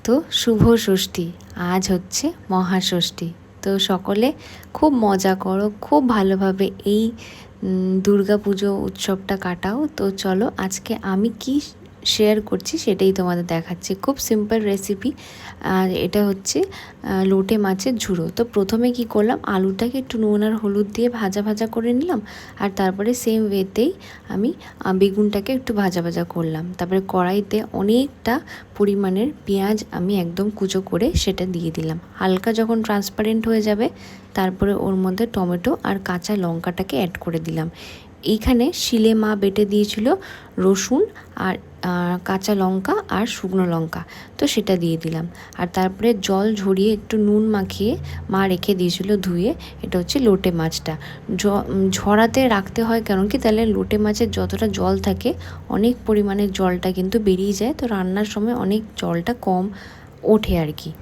তো শুভ ষষ্ঠী, আজ হচ্ছে মহাষষ্ঠী। তো সকলে খুব মজা করো, খুব ভালোভাবে এই দুর্গাপুজো উৎসবটা কাটাও। তো চলো আজকে আমি কি শেয়ার করছি সেটাই তোমাদের দেখাচ্ছি। খুব সিম্পল রেসিপি। আর এটা হচ্ছে লোটে মাছের ঝুড়ো। তো প্রথমে কি করলাম, আলুটাকে একটু নুন আর হলুদ দিয়ে ভাজা ভাজা করে নিলাম। আর তারপরে সেম ওয়েতেই আমি বেগুনটাকে একটু ভাজা ভাজা করলাম। তারপরে কড়াইতে অনেকটা পরিমাণের পেঁয়াজ আমি একদম কুচো করে সেটা দিয়ে দিলাম। হালকা যখন ট্রান্সপারেন্ট হয়ে যাবে তারপরে ওর মধ্যে টমেটো আর কাঁচা লঙ্কাটাকে অ্যাড করে দিলাম। এইখানে শিলে মা বেটে দিয়েছিল রসুন আর কাঁচা লঙ্কা আর শুকনো লঙ্কা, তো সেটা দিয়ে দিলাম। আর তারপরে জল ঝরিয়ে একটু নুন মাখিয়ে মা রেখে দিয়েছিল ধুয়ে। এটা হচ্ছে লোটে মাছটা ঝরাতে রাখতে হয়, কারণ কি তাহলে লোটে মাছের যতটা জল থাকে অনেক পরিমাণে জলটা কিন্তু বেরিয়ে যায়, তো রান্নার সময় অনেক জলটা কম ওঠে আর কি।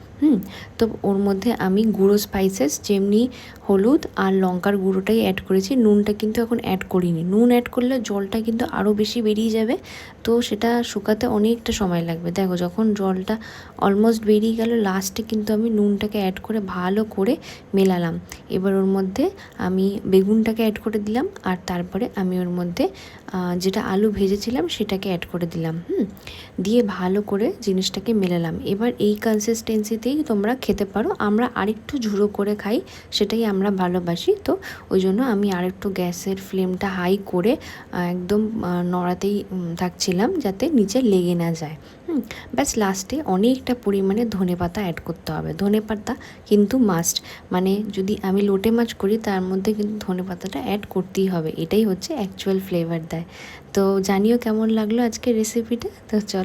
তো ওর মধ্যে আমি গুঁড়ো স্পাইসেস যেমনি হলুদ আর লঙ্কার গুঁড়োটাই অ্যাড করেছি, নুনটা কিন্তু এখন অ্যাড করিনি। নুন অ্যাড করলে জলটা কিন্তু আরও বেশি বেরিয়ে যাবে, তো সেটা শুকাতে অনেকটা সময় লাগবে। দেখো যখন জলটা অলমোস্ট বেরিয়ে গেল, লাস্টে কিন্তু আমি নুনটাকে অ্যাড করে ভালো করে মেলালাম। এবার ওর মধ্যে আমি বেগুনটাকে অ্যাড করে দিলাম, আর তারপরে আমি ওর মধ্যে যেটা আলু ভেজেছিলাম সেটাকে অ্যাড করে দিলাম। দিয়ে ভালো করে জিনিসটাকে মেলালাম। এবার এই কনসিস্টেন্সিতেই তোমরা খেতে পারো। আমরা আরেকটু ঝুড়ো করে খাই, সেটাই আমরা ভালোবাসি। তো ওই জন্য আমি আরেকটু গ্যাসের ফ্লেমটা হাই করে একদম নড়াতেই থাকছিলাম যাতে নিচে লেগে না যায়। ব্যাস লাস্টে অনেকটা পরিমাণে ধনেপাতা অ্যাড করতে হবে। ধনেপাতা কিন্তু মাস্ট, মানে যদি আমি লোটে মাছ করি তার মধ্যে কিন্তু ধনেপাতাটা অ্যাড করতেই হবে। এটাই হচ্ছে অ্যাকচুয়াল ফ্লেভার দেয়। তো জানিও কেমন লাগলো আজকের রেসিপিটা। তো চলো।